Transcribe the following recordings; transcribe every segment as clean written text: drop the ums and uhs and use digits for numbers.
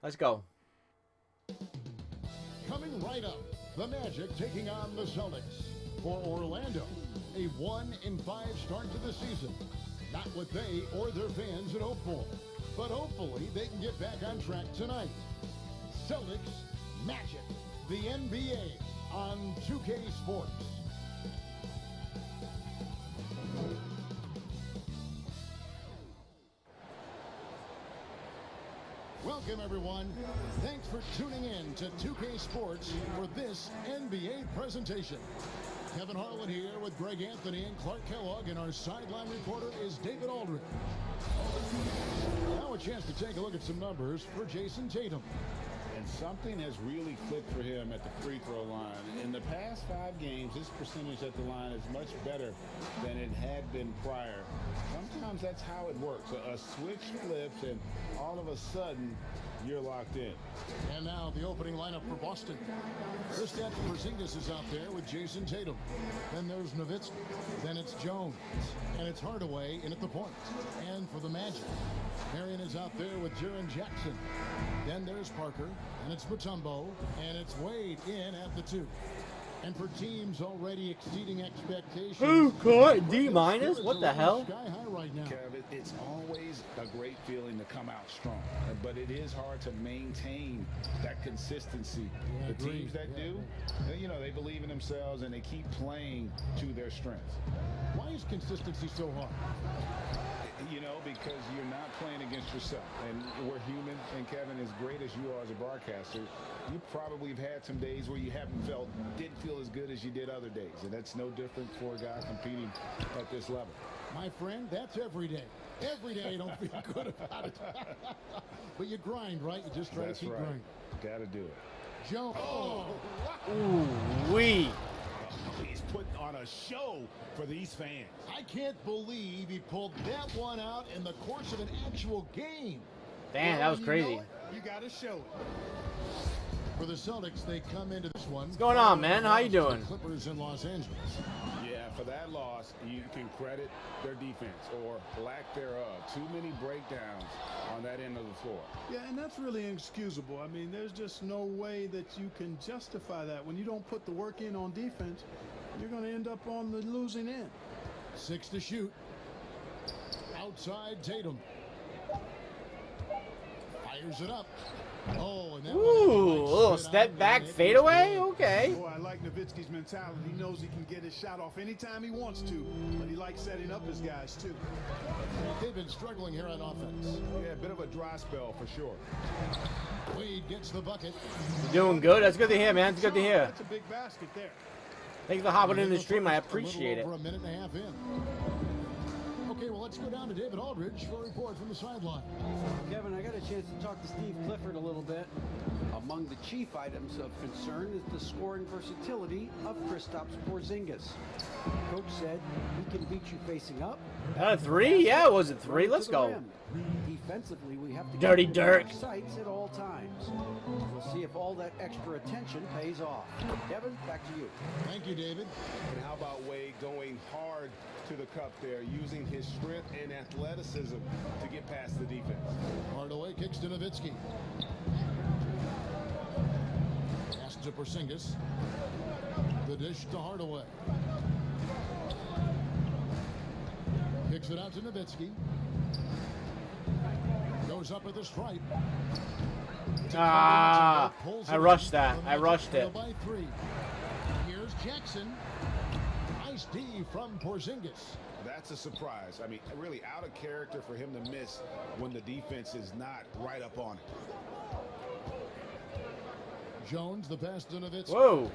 Let's go. Coming right up, the Magic taking on the Celtics. For Orlando, a 1-5 start to the season. Not what they or their fans had hoped for, but hopefully they can get back on track tonight. Celtics Magic, the NBA on 2K Sports. Welcome, everyone. Thanks for tuning in to 2K Sports for this NBA presentation. Kevin Harlan here with Greg Anthony and Clark Kellogg, and our sideline reporter is David Aldridge. Now a chance to take a look at some numbers for Jason Tatum. And something has really clicked for him at the free throw line. In the past 5 games, his percentage at the line is much better than it had been prior. Sometimes that's how it works. A switch flips, and all of a sudden, you're locked in. And now the opening lineup for Boston. Kristaps Porzingis is out there with Jason Tatum. Then there's Nowitzki. Then it's Jones. And it's Hardaway in at the point. And for the Magic, Marion is out there with Jaren Jackson. Then there's Parker. And it's Mutombo. And it's Wade in at the 2. And for teams already exceeding expectations. Who caught D-? What the hell? Sky high right now. Kev, it's always a great feeling to come out strong, but it is hard to maintain that consistency. Yeah, the teams that do, you know, they believe in themselves and they keep playing to their strengths. Why is consistency so hard? You know, because you're not playing against yourself, and we're human. And Kevin, as great as you are as a broadcaster, you probably have had some days where you didn't feel as good as you did other days, and that's no different for a guy competing at this level. My friend, that's every day. Every day you don't feel good about it. But you grind, right? You just try to keep grinding. Got to do it. Joe. Oh, Ooh, wee. He's putting on a show for these fans. I can't believe he pulled that one out in the course of an actual game. Damn, that was crazy. You got to show it. For the Celtics, they come into this one. What's going on, man? How you doing? Clippers in Los Angeles. Yeah, for that loss, you can credit their defense or lack thereof. Too many breakdowns on that end of the floor. Yeah, and that's really inexcusable. I mean, there's just no way that you can justify that. When you don't put the work in on defense, you're going to end up on the losing end. 6 to shoot. Outside Tatum. Fires it up. Oh, and that Ooh, a little step back fadeaway? Okay. Boy, I like Nowitzki's mentality. He knows he can get his shot off anytime he wants to, but he likes setting up his guys, too. They've been struggling here on offense. Yeah, a bit of a dry spell for sure. Wade gets the bucket. You're doing good. That's good to hear, man. It's good to hear. That's a big basket there. Thanks for hopping in the stream. I appreciate it. Over a minute and a half in. Okay, well, let's go down to David Aldridge for a report from the sideline. Kevin, I got a chance to talk to Steve Clifford a little bit. Among the chief items of concern is the scoring versatility of Kristaps Porzingis. Coach said he can beat you facing up. 3? Yeah, was it 3? Let's go. Rim. Defensively, we have to Dirty keep Dirk. sights at all times. We'll see if all that extra attention pays off. Kevin, back to you. Thank you, David. And how about Wade going hard to the cup there, using his strength and athleticism to get past the defense. Hardaway kicks to Nowitzki. Pass to Porzingis. The dish to Hardaway. Kicks it out to Nowitzki. Goes up at the stripe. Ah, I rushed that. I rushed it. By 3. Here's Jackson. Nice D from Porzingis. That's a surprise. I mean, really out of character for him to miss when the defense is not right up on it. Jones, the pass to Nowitzki. Whoa.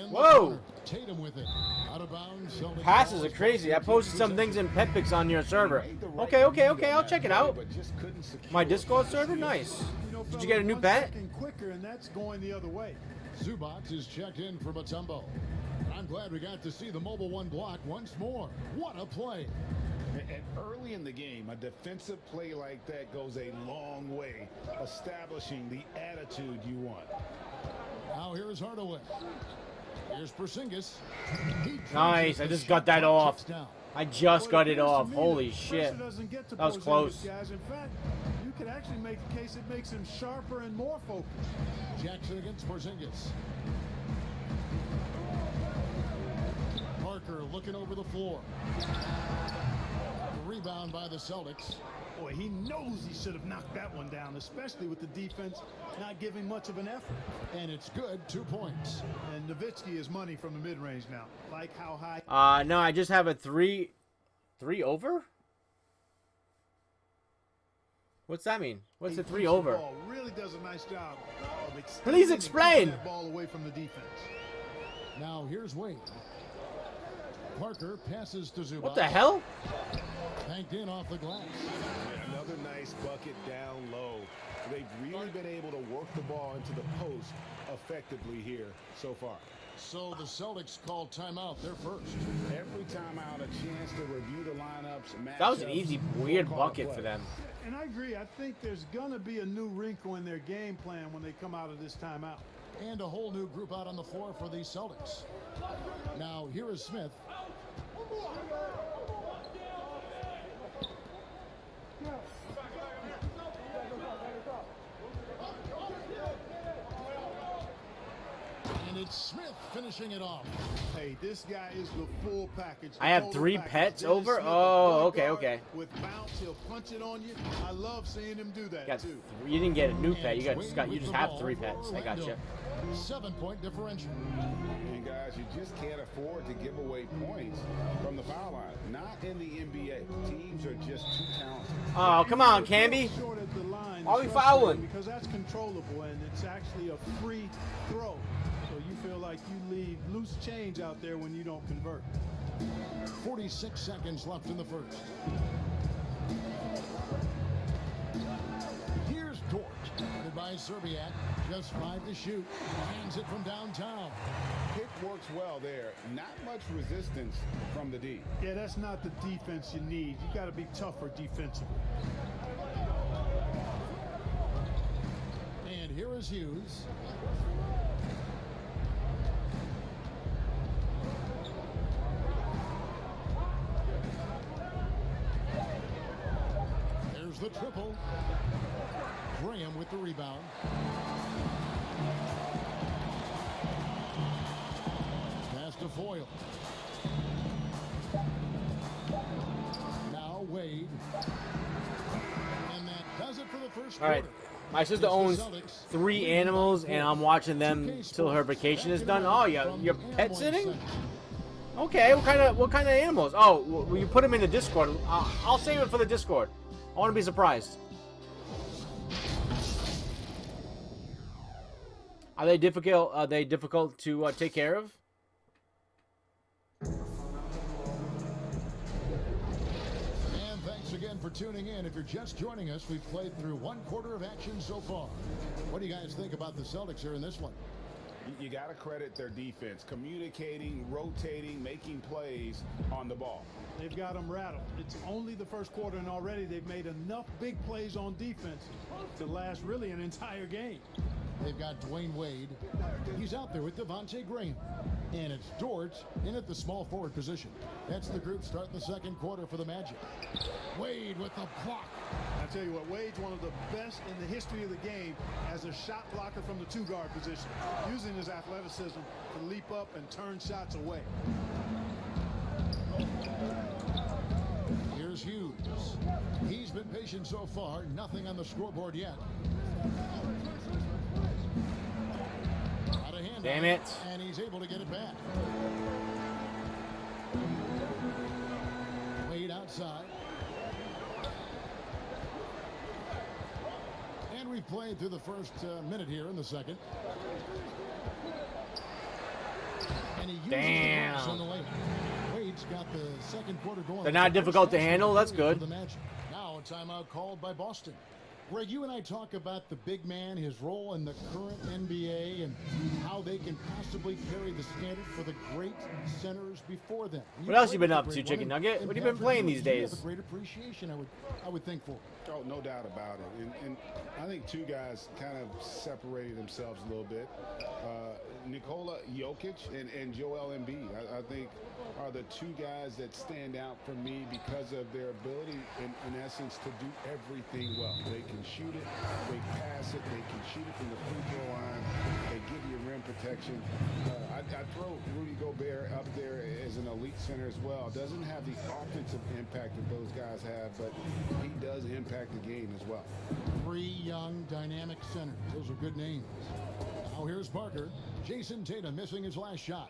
Whoa. Tatum with it. Out of bounds. Passes are crazy. I posted some things in Petpix on your server. Okay. I'll check it out. My Discord server? Nice. Did you get a new pet? Quicker, and that's going the other way. Zubac is checked in for Mutombo. I'm glad we got to see the mobile one block once more. What a play. And early in the game, a defensive play like that goes a long way, establishing the attitude you want. Now here's Hardaway. Here's Porzingis. Nice. I just got that off. I just got it off. Holy shit. That was close. In fact, you could actually make the case it makes him sharper and more focused. Jackson against Porzingis. Parker looking over the floor. Rebound by the Celtics. Boy, he knows he should have knocked that one down, especially with the defense not giving much of an effort. And it's good, 2 points. And Nowitzki is money from the mid-range now. Like how high. No, I just have a three over. What's that mean? What's the 3 over? Ball really does a nice job of extending Please explain. that ball away from the defense. Now here's Wade. Parker passes to Zubac. What the hell? Banked in off the glass. Another nice bucket down low. They've really been able to work the ball into the post effectively here so far. So the Celtics called timeout. They're first. Every timeout, a chance to review the lineups. That was an matchups, easy, weird call bucket play. for them. And I agree. I think there's going to be a new wrinkle in their game plan when they come out of this timeout. And a whole new group out on the floor for the Celtics. Now here is Smith. And it's Smith finishing it off. Hey, this guy is the full package. I have 3 pets over? Oh, okay, okay. With bounce, he'll punch it on you. I love seeing him do that, too. You didn't get a new pet. You just have 3 pets. I got you. 7-point differential. And guys, you just can't afford to give away points from the foul line. Not in the NBA. Teams are just too talented. Oh, come on, Camby. Short at the line Why are we is fouling? Because that's controllable, and it's actually a free throw. So you feel like you leave loose change out there when you don't convert. 46 seconds left in the first. Here's Dort. By Serbiak, just 5 to shoot. Hands it from downtown. Pick works well there. Not much resistance from the D. Yeah, that's not the defense you need. You got to be tougher defensively. And here is Hughes. There's the triple. Graham with the rebound. Pass to Foyle. Now Wade. And that does it for the first quarter. All right. My sister owns 3 animals, and I'm watching them till her vacation is done. Oh, yeah, you're pet sitting? Okay, what kind of animals? Oh, well, you put them in the Discord. I'll save it for the Discord. I want to be surprised. Are they difficult? Are they difficult to take care of? And thanks again for tuning in. If you're just joining us, we've played through 1 quarter of action so far. What do you guys think about the Celtics here in this one? You got to credit their defense. Communicating, rotating, making plays on the ball. They've got them rattled. It's only the first quarter, and already they've made enough big plays on defense to last really an entire game. They've got Dwayne Wade. He's out there with Devontae Graham. And it's Dort in at the small forward position. That's the group starting the second quarter for the Magic. Wade with the block. I tell you what, Wade's one of the best in the history of the game as a shot blocker from the 2-guard position, using his athleticism to leap up and turn shots away. Here's Hughes. He's been patient so far. Nothing on the scoreboard yet. Damn it. And he's able to get it back. Wade outside. And we've played through the first minute here in the second. And he uses Damn. the box on the way. Wade's got the second quarter going. They're not difficult to handle. That's good. For the Magic. Now a timeout called by Boston. Greg, you and I talk about the big man, his role in the current NBA, and how they can possibly carry the standard for the great centers before them. What else you been up to, Chicken Nugget? What have you been playing these days? You have a great appreciation, I would think, for. Oh, no doubt about it. And I think 2 guys kind of separated themselves a little bit. Nikola Jokic and Joel Embiid. I think are the two guys that stand out for me because of their ability, in essence, to do everything well. They can shoot it, they pass it, they can shoot it from the free throw line, they give you rim protection. I'd throw Rudy Gobert up there as an elite center as well. Doesn't have the offensive impact that those guys have, but he does impact the game as well. 3 young, dynamic centers. Those are good names. Now here's Parker. Jason Tatum missing his last shot.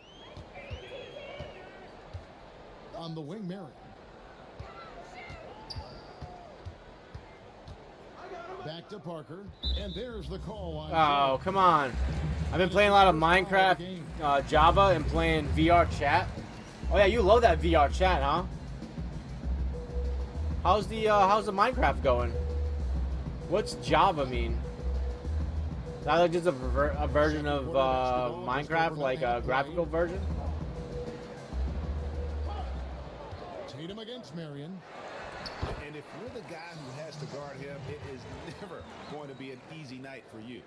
On the wing, Marion. Back to Parker, and there's the call line. Oh, come on. I've been playing a lot of Minecraft Java and playing VR chat. Oh yeah, you love that VR chat, huh? How's the Minecraft going? What's Java mean? Is that like just a version of Minecraft, like a graphical version? Tatum against Marion. And if you're the guy who has to guard him, it is never going to be an easy night for you.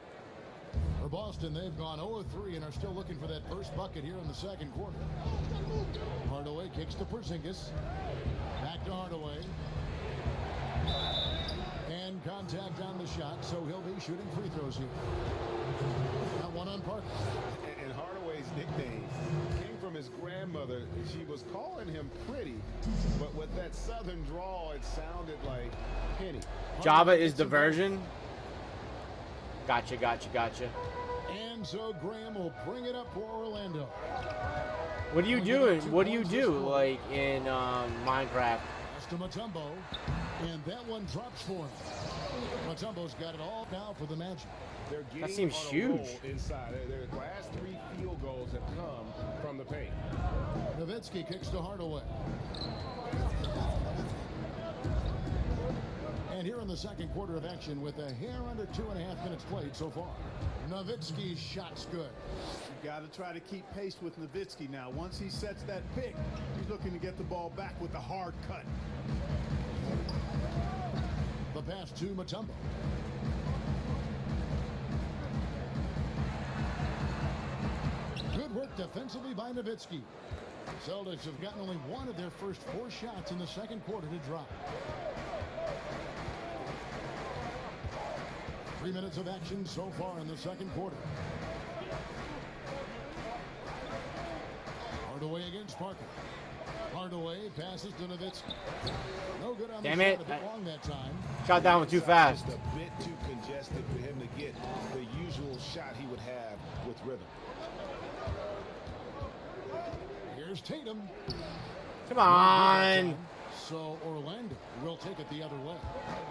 For Boston, they've gone 0-3 and are still looking for that first bucket here in the second quarter. Hardaway kicks to Porzingis. Back to Hardaway. And contact on the shot, so he'll be shooting free throws here. That one on Parker. And Hardaway's nickname came from his grandmother. She was calling him pretty, but with that southern drawl, it sounded like Penny. Java is the version. Gotcha. And so Graham will bring it up for Orlando. What are you doing? What do you do, like, in Minecraft? Pass to Mutombo, and that one drops for him. Mutombo's got it all now for the Magic. That seems huge. Inside. Their last 3 field goals have come from the paint. Nowitzki kicks to Hardaway. And here in the second quarter of action with a hair under 2.5 minutes played so far. Nowitzki's shot's good. You got to try to keep pace with Nowitzki now. Once he sets that pick, he's looking to get the ball back with a hard cut. The pass to Mutombo. Good work defensively by Nowitzki. Celtics have gotten only one of their first 4 shots in the second quarter to drop. 3 minutes of action so far in the second quarter. Hardaway against Parker. Hardaway passes to Nowitzki. No good on Damn the it. shot, a bit long that time. Shot that one too fast. Just a bit too congested for him to get the usual shot he would have with rhythm. Here's Tatum. Come on. So Orlando will take it the other way.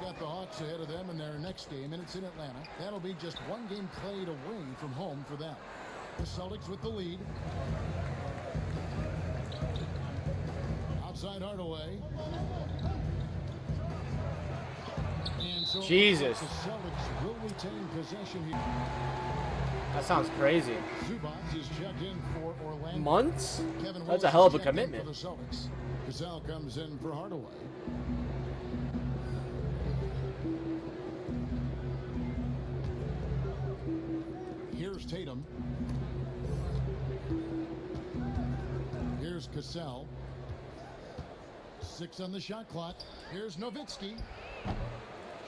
They've got the Hawks ahead of them in their next game, and it's in Atlanta. That'll be just 1 game played away from home for them. The Celtics with the lead. Outside Hardaway. And so Jesus. the Celtics will retain possession here. That sounds crazy. Zubac is checked in for Orlando. Months? Kevin That's Willis a hell of a is checked in commitment. for the Celtics. Cassell comes in for Hardaway. Here's Tatum. Here's Cassell. 6 on the shot clock. Here's Nowitzki.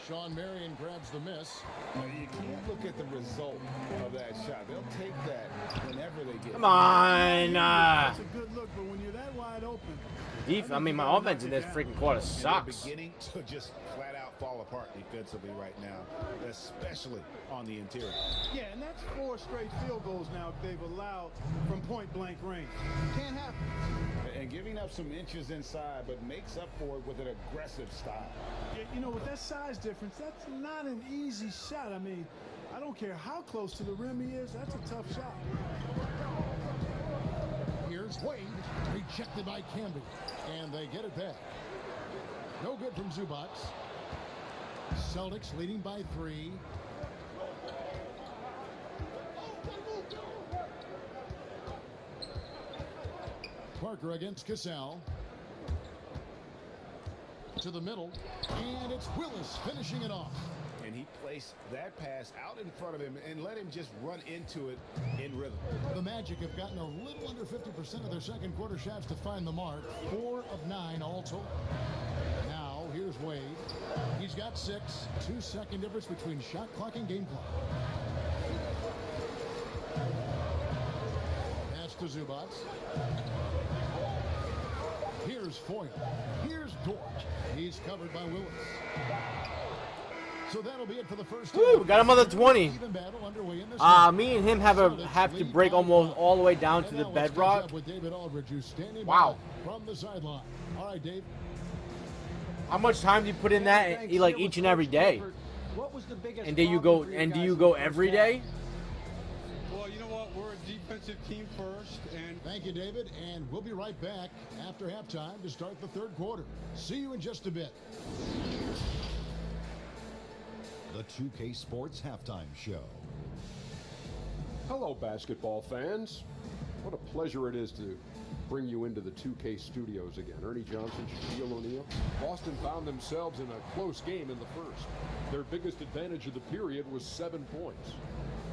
Sean Marion grabs the miss. You can't look at the result of that shot. They'll take that whenever they get. Come on. That's a good look, but when you're that wide open. I mean, my offense in this freaking quarter And they're sucks. beginning to just flat out fall apart defensively right now, especially on the interior. Yeah, and that's 4 straight field goals now they've allowed from point-blank range. Can't happen. And giving up some inches inside, but makes up for it with an aggressive style. Yeah, you know, with that size difference, that's not an easy shot. I mean, I don't care how close to the rim he is, that's a tough shot. Here's Wade, rejected by Camby, and they get it back. No good from Zubac. Celtics leading by 3. Parker against Cassell. To the middle, and it's Willis finishing it off. And he he placed that pass out in front of him and let him just run into it in rhythm. The Magic have gotten a little under 50% of their second quarter shots to find the mark. 4 of 9 all told. Now, here's Wade. He's got 6. 2-second difference between shot clock and game clock. Pass to Zubats. Here's Foyle. Here's Dort. He's covered by Willis. So that'll be it for the first half. Woo, got another 20. Even battle underway in this Me and him have to break almost all the way down to the bedrock. with David Aldridge, who's standing Wow. by from the sideline. All right, Dave. How much time do you put in that, like each and every day? What was the biggest And do you problem go for you and do guys you in go the first every half? day? Well, you know what? We're a defensive team first, and Thank you, David. And we'll be right back after halftime to start the third quarter. See you in just a bit. The 2K Sports Halftime Show. Hello, basketball fans. What a pleasure it is to bring you into the 2K studios again. Ernie Johnson, Shaquille O'Neal. Boston found themselves in a close game in the first. Their biggest advantage of the period was 7 points.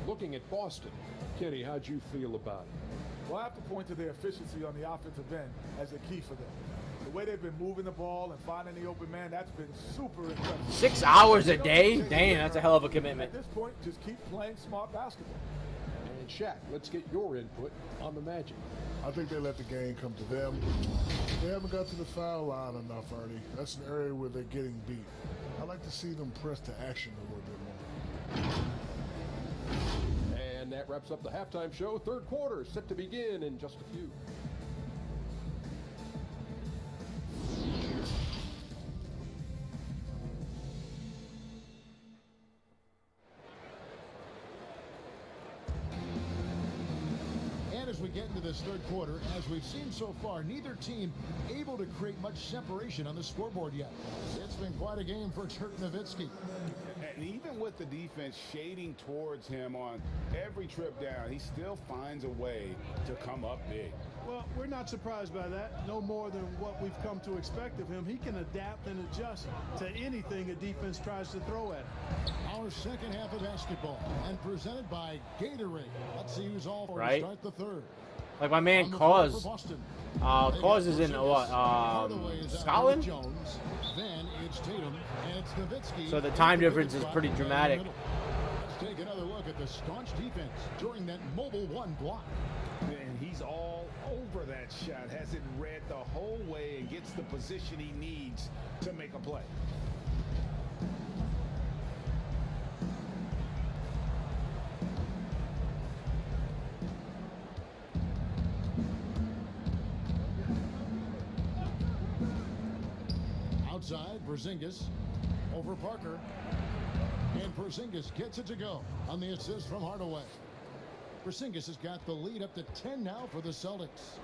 Looking at Boston, Kenny, how'd you feel about it? Well, I have to point to their efficiency on the offensive end as a key for them. The way they've been moving the ball and finding the open man, that's been super impressive. 6 hours a day? Damn, that's a hell of a commitment. At this point, just keep playing smart basketball. And Shaq, let's get your input on the Magic. I think they let the game come to them. They haven't got to the foul line enough, Ernie. That's an area where they're getting beat. I like to see them press to action a little bit more. And that wraps up the halftime show. Third quarter set to begin in just a few. As we get into this third quarter, as we've seen so far, neither team able to create much separation on the scoreboard yet. It's been quite a game for Dirk Nowitzki. And even with the defense shading towards him on every trip down, he still finds a way to come up big. Well, we're not surprised by that. No more than what we've come to expect of him. He can adapt and adjust to anything a defense tries to throw at him. Our second half of basketball, and presented by Gatorade. Let's see who's all for Right. to start the third. Like my man On the floor for Cause. Boston. Cause is in what? Hardaway is out Scotland? with Jones. Then it's Tatum, and it's Nowitzki. So the time difference is pretty dramatic. Let's take another look at the staunch defense during that mobile one block. And he's all over that shot, has it read the whole way and gets the position he needs to make a play. Outside, Porzingis over Parker. And Porzingis gets it to go on the assist from Hardaway. Porzingis has got the lead up to 10 now for the Celtics.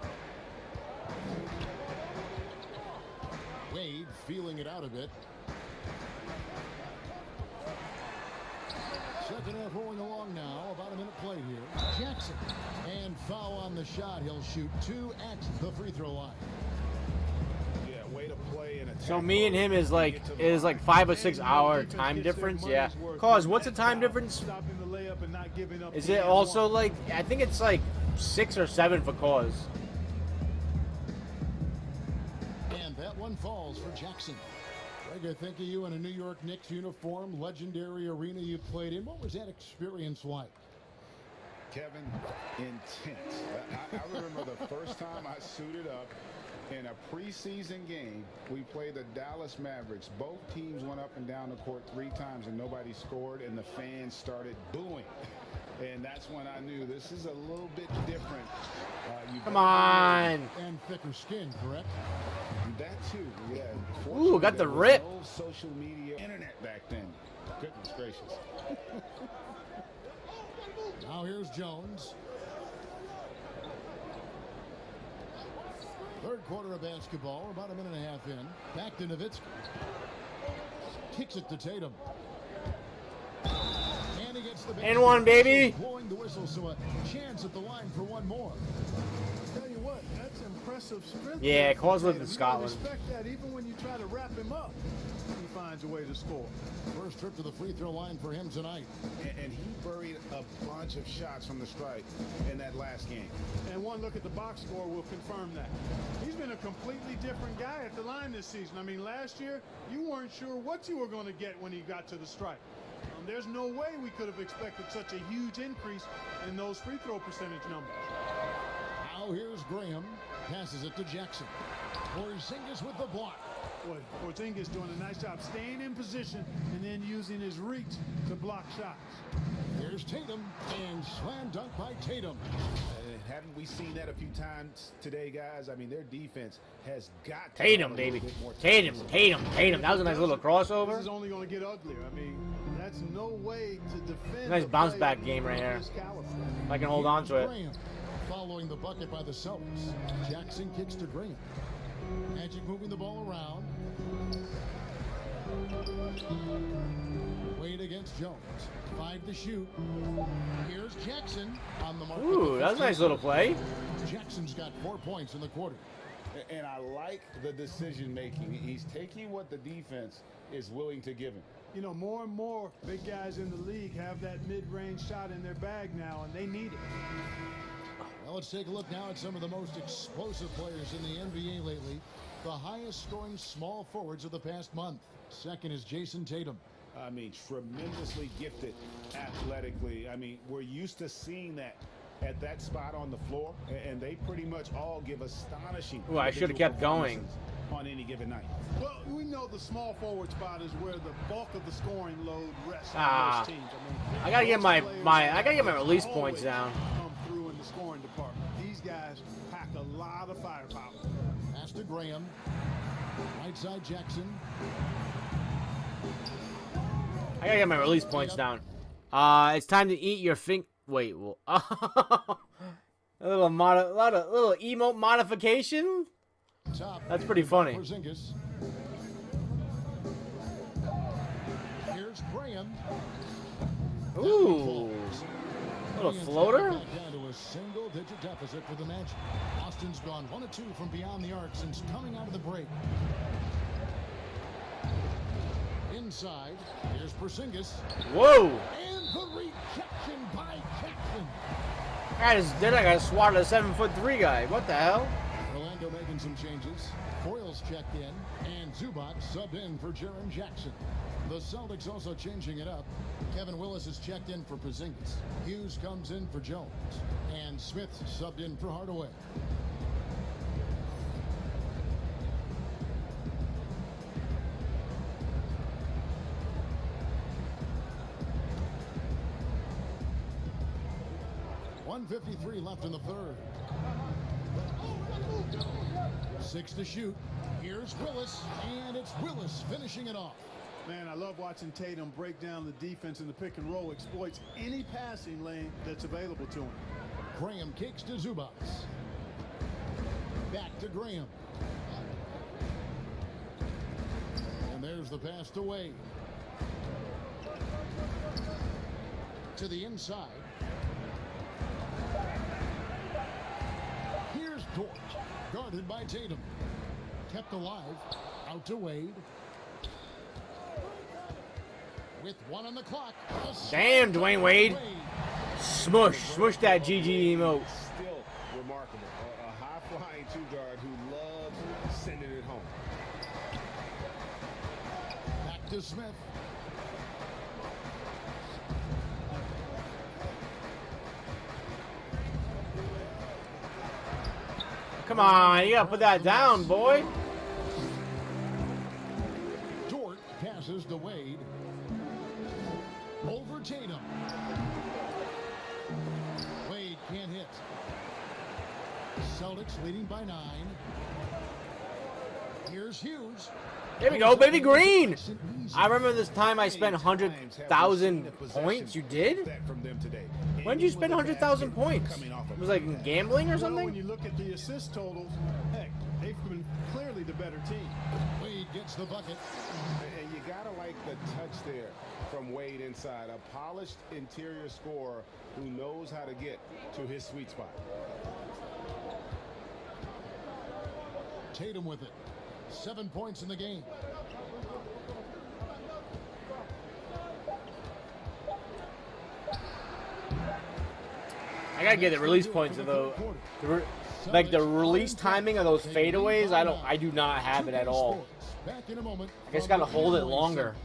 Wade feeling it out a bit. Second half rolling along now. About a minute played here. Jackson. And foul on the shot. He'll shoot 2 at the free throw line. Yeah, way to play and attack. So me and him is like 5 or 6 hour time difference. Yeah. Cause what's the time difference? Stopping the layup and not giving up. Is the it and also one. like, I think it's like 6 or 7 for Cause. And that one falls for Jackson. Greg, I think of you in a New York Knicks uniform, legendary arena you played in. What was that experience like? Kevin, intense. I remember the first time I suited up in a preseason game. We played the Dallas Mavericks. Both teams went up and down the court 3 times and nobody scored, and the fans started booing. And that's when I knew this is a little bit different. Come on. And thicker skin, correct? That too, yeah. Ooh, got the There was rip. no social media, internet back then. Goodness gracious. Now here's Jones. Third quarter of basketball, about a minute and a half in. Back to Nowitzki. Kicks it to Tatum. And he gets the And one, baby. Blowing the whistle, so a chance at the line for one more. Tell you what, that's impressive strength. Yeah, there Cause from lived in Tatum. You Scotland. gotta respect that even when you try to wrap him up. He finds a way to score. First trip to the free throw line for him tonight. And he buried a bunch of shots from the stripe in that last game. And one look at the box score will confirm that. He's been a completely different guy at the line this season. I mean, last year, you weren't sure what you were going to get when he got to the stripe. There's no way we could have expected such a huge increase in those free throw percentage numbers. Now here's Graham. Passes it to Jackson. Porzingis with the block. Boy, Porzingis doing a nice job staying in position and then using his reach to block shots. Here's Tatum, and slam dunk by Tatum. Haven't we seen that a few times today, guys? I mean, their defense has got to Tatum, baby. Tatum. That was a nice little crossover. This is only going to get uglier. I mean, that's no way to defend. Nice bounce back game right here. I can hold on to it. Graham, following the bucket by the Celtics. Jackson kicks to Graham. Magic moving the ball around. Wade against Jones. 5 to shoot. Here's Jackson on the mark. Ooh, that was a nice little play. Jackson's got 4 points in the quarter. And I like the decision making. He's taking what the defense is willing to give him. You know, more and more big guys in the league have that mid-range shot in their bag now, and they need it. Well, let's take a look now at some of the most explosive players in the NBA lately. The highest scoring small forwards of the past month. Second is Jason Tatum. I mean, tremendously gifted athletically. I mean, we're used to seeing that at that spot on the floor, and they pretty much all give astonishing. Ooh, I should have kept going. On any given night. Well, we know the small forward spot is where the bulk of the scoring load rests on most teams. I mean, I gotta get my release points down. Come through in the scoring department. These guys pack a lot of firepower. Pass to Graham. Right side Jackson. I gotta get my release points down. It's time to eat your Wait, well, a little emote modification. Top. That's pretty funny. Porzingis. Here's Graham. Ooh, little floater. Down to a single-digit deficit for the Magic. Austin's gone 1 of 2 from beyond the arc since coming out of the break. Inside, here's Porzingis. Whoa! And the rejection by Jackson. Then I got swatted a 7'3" guy. What the hell? Orlando making some changes. Foyle's checked in, and Zubac subbed in for Jaren Jackson. The Celtics also changing it up. Kevin Willis is checked in for Porzingis. Hughes comes in for Jones, and Smith subbed in for Hardaway. .153 left in the third. 6 to shoot. Here's Willis, and it's Willis finishing it off. Man, I love watching Tatum break down the defense in the pick and roll, exploits any passing lane that's available to him. Graham kicks to Zubac. Back to Graham. And there's the pass to Wade. To the inside. Here's Dort, guarded by Tatum. Kept alive, out to Wade. With 1 on the clock. Damn, Dwayne Wade. Smush that GG emote. Still remarkable. A high-flying two-guard who loves sending it home. Back to Smith. Come on, you gotta put that down, boy. Dort passes to Wade. Over Tatum. Wade can't hit. Celtics leading by 9. Here's Hughes. There we go, baby green. I remember this time I spent 100,000 points. You did? When did you spend 100,000 points? It was like gambling or something? Well, when you look at the assist totals, heck, they've been clearly the better team. Wade gets the bucket. And you gotta like the touch there from Wade inside. A polished interior scorer who knows how to get to his sweet spot. Tatum with it. 7 points in the game. I gotta get the release points of those. Like the release timing of those fadeaways, I do not have it at all. I just gotta hold it longer.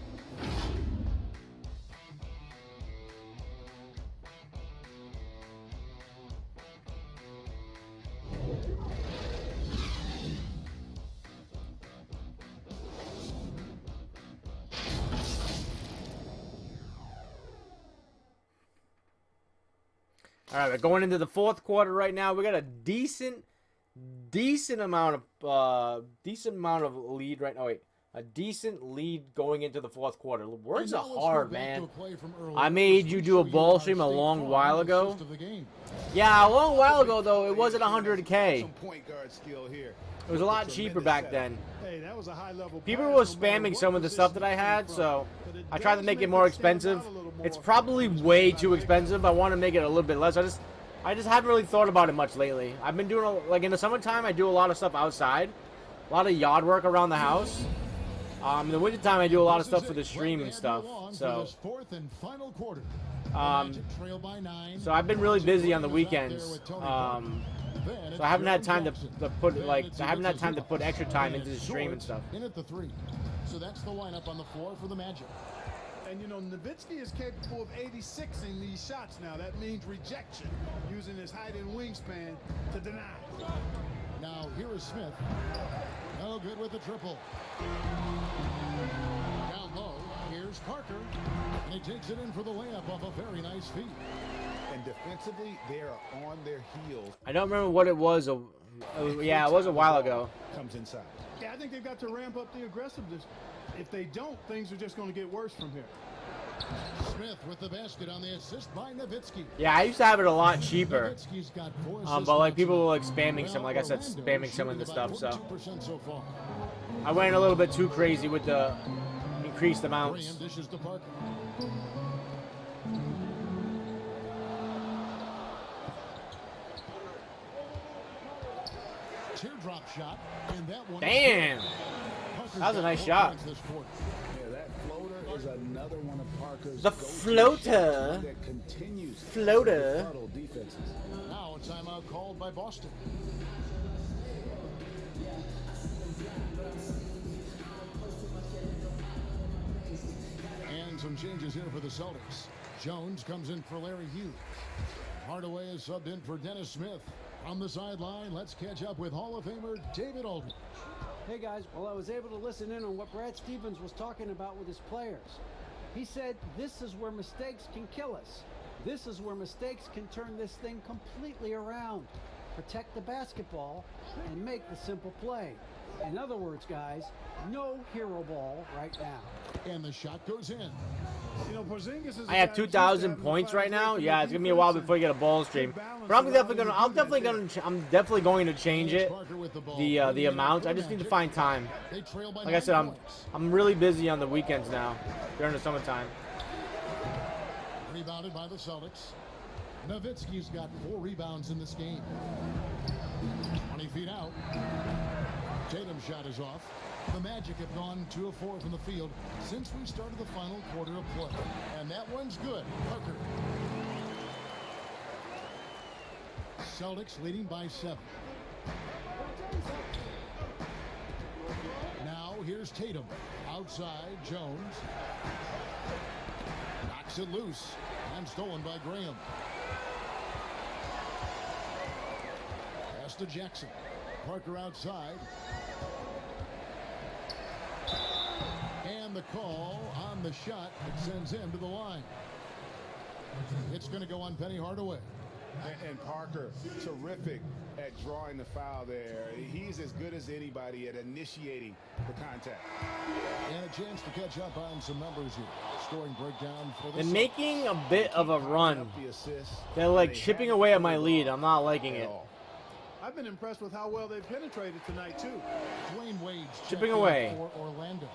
All right, we're going into the fourth quarter right now. We got a decent amount of lead right now. Wait, a decent lead going into the fourth quarter. Words are hard, man. I made you do a ball stream a long while ago. Yeah, a long while ago though. It wasn't 100K. It was a lot cheaper back then. Hey, that was a high level. People were spamming some of the stuff that I had, so I tried to make it more expensive. It's probably way too expensive. I want to make it a little bit less. I just haven't really thought about it much lately. I've been doing, like in the summertime, I do a lot of stuff outside. A lot of yard work around the house. In the wintertime, I do a lot of stuff for the stream and stuff. So, so I've been really busy on the weekends. So I haven't had time to put extra time into the stream and stuff. In at the 3. So that's the lineup on the floor for the Magic. And you know, Nowitzki is capable of 86ing these shots now. That means rejection, using his height and wingspan to deny. Now here is Smith. No good with the triple. Down low, here's Parker. And he takes it in for the layup off a very nice feed. And defensively, they are on their heels. I don't remember what it was. Yeah, it was a while ago. Comes inside. Yeah, I think they've got to ramp up the aggressiveness. If they don't, things are just going to get worse from here. Smith with the basket on the assist by Nowitzki. Yeah, I used to have it a lot cheaper. But like people were like spamming some, like I said, spamming some of the stuff. So I went a little bit too crazy with the increased amounts. Teardrop shot, and that one. Damn, that was a nice shot. Yeah, that floater is another one of Parker's. The floater. That continues Floater. Defenses. Now a timeout called by Boston. And some changes here for the Celtics. Jones comes in for Larry Hughes. Hardaway is subbed in for Dennis Smith. On the sideline, let's catch up with Hall of Famer David Aldridge. Hey guys, well I was able to listen in on what Brad Stevens was talking about with his players. He said this is where mistakes can kill us. This is where mistakes can turn this thing completely around. Protect the basketball and make the simple play. In other words, guys, no hero ball right now. And the shot goes in. You know, Porzingis is I have 2,000 points right now. Yeah, it's gonna be a while before you get a ball stream. But I'm definitely going to change it. The amount. I just need to find time. Like I said, I'm really busy on the weekends now during the summertime. Rebounded by the Celtics. Nowitzki's got 4 rebounds in this game. 20 feet out. Tatum's shot is off. The Magic have gone 2 of 4 from the field since we started the final quarter of play. And that one's good. Parker. Celtics leading by 7. Now here's Tatum. Outside, Jones. Knocks it loose. And stolen by Graham. Pass to Jackson. Parker outside. And the call on the shot that sends him to the line. It's going to go on Penny Hardaway. And Parker, terrific at drawing the foul there. He's as good as anybody at initiating the contact. And a chance to catch up on some numbers here. Scoring breakdown for the They're making a bit of a run. They're like chipping away at my lead. I'm not liking it. I've been impressed with how well they've penetrated tonight, too. Dwayne Wade chipping away for Orlando.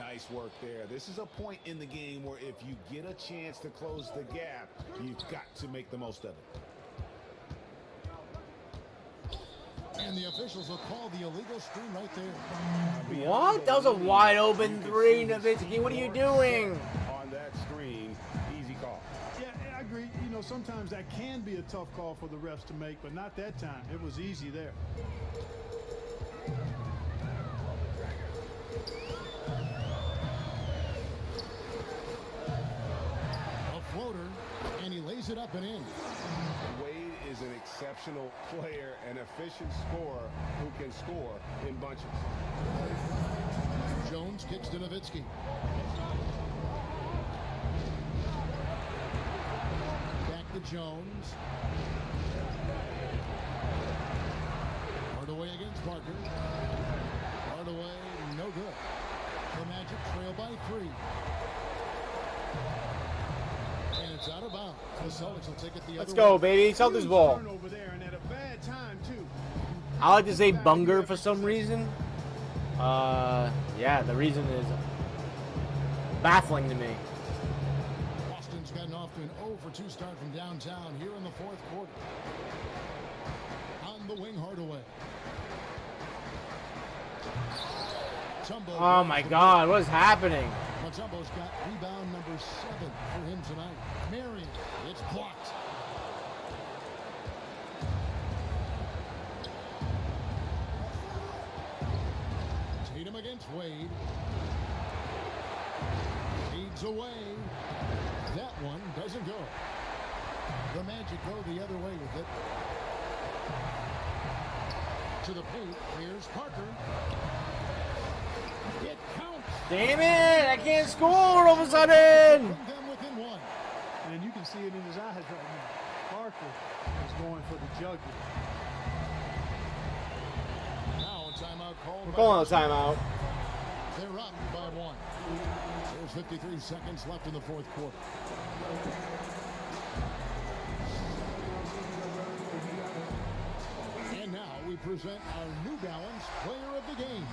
Nice work there. This is a point in the game where if you get a chance to close the gap, you've got to make the most of it. And the officials will call the illegal screen right there. What? That was a wide open 3, Nowitzki. What are you doing? On that screen, easy call. Yeah, I agree. You know, know, sometimes that can be a tough call for the refs to make, but not that time. It was easy there. A floater, and he lays it up and in. Wade is an exceptional player, an efficient scorer who can score in bunches. Jones kicks to Nowitzki. Back to Jones. Hardaway against Parker. Hardaway, no good. The Magic trail by 3. And it's out of bounds. The Celtics will take it the Let's other go, way. baby. Celtics ball. Over there, and at a bad time too. I like to say Bunger for some reason. Yeah, the reason is baffling to me. Boston's gotten off to an 0-for-2 start from downtown here in the 4th quarter. On the wing, Hardaway. Mutombo. Oh my God, what is happening? Mutombo's got rebound number 7 for him tonight. Marion, it's blocked. Tatum against Wade. Feeds away. That one doesn't go. The Magic go the other way with it. To the paint, here's Parker. It counts. Damn it! I can't score all of a sudden! Bring them within 1. And you can see it in his eyes right now. Parker is going for the jugular. Now a timeout called. We're calling a timeout. They're up by 1. There's 53 seconds left in the 4th quarter. And now we present our New Balance Player of the Game,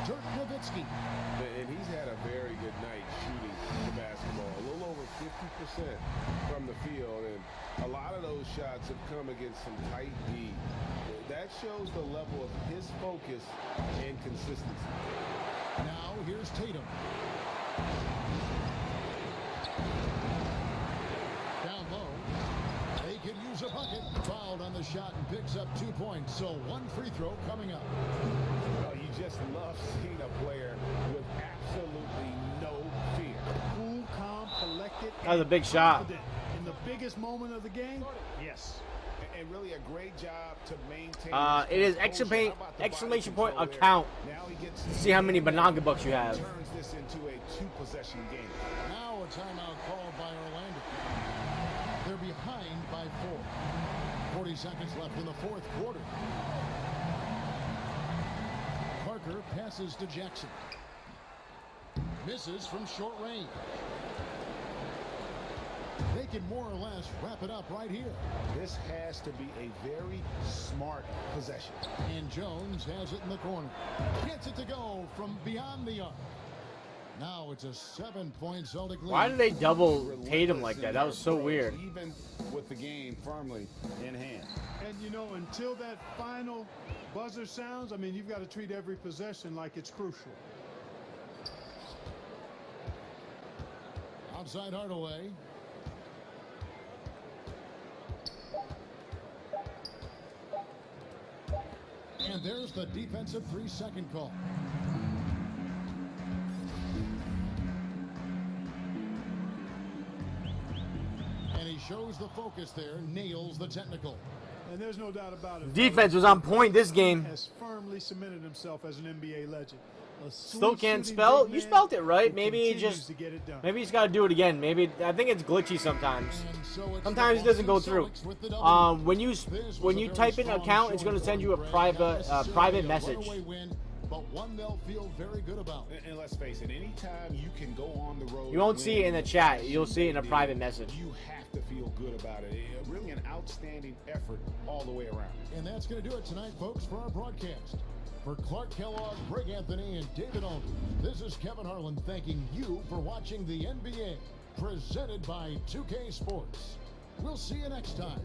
Dirk Nowitzki. And he's had a very good night shooting the basketball. A little over 50% from the field, and a lot of those shots have come against some tight D. That shows the level of his focus and consistency. Now here's Tatum. Down low. They could use a bucket. Fouled on the shot and picks up 2 points. So 1 free throw coming up. Oh, you just love seeing a player with absolutely no fear. Cool, calm, collected. That was a big shot. Confident. In the biggest moment of the game, yes. And really a great job to maintain. It is exclamation point account. Now he gets to see how many Bananga bucks you have. Turns this into a 2-possession game. Now a timeout called by Orlando. They're behind by 4. 40 seconds left in the 4th quarter. Parker passes to Jackson. Misses from short range. They can more or less wrap it up right here. This has to be a very smart possession. And Jones has it in the corner. Gets it to go from beyond the arc. Now it's a 7-point Celtic lead. Why did they double Tatum like that? That was so weird. Even with the game firmly in hand. And you know, until that final buzzer sounds, I mean, you've got to treat every possession like it's crucial. Outside Hardaway. And there's the defensive 3-second call. And he shows the focus there, nails the technical. And there's no doubt about it. Defense was on point this game. Has firmly cemented himself as an NBA legend. Still can't spell. You spelled it right. Maybe he's got to do it again. Maybe I think it's glitchy sometimes. Sometimes it doesn't go through. When you type in account, it's going to send you a private message. But one they'll feel very good about. And let's face it, anytime you can go on the road, you won't see it in the chat. You'll see it in a private message. You have to feel good about it. Really an outstanding effort all the way around. And that's going to do it tonight, folks, for our broadcast. For Clark Kellogg, Greg Anthony, and David Alden, this is Kevin Harlan thanking you for watching the NBA, presented by 2K Sports. We'll see you next time.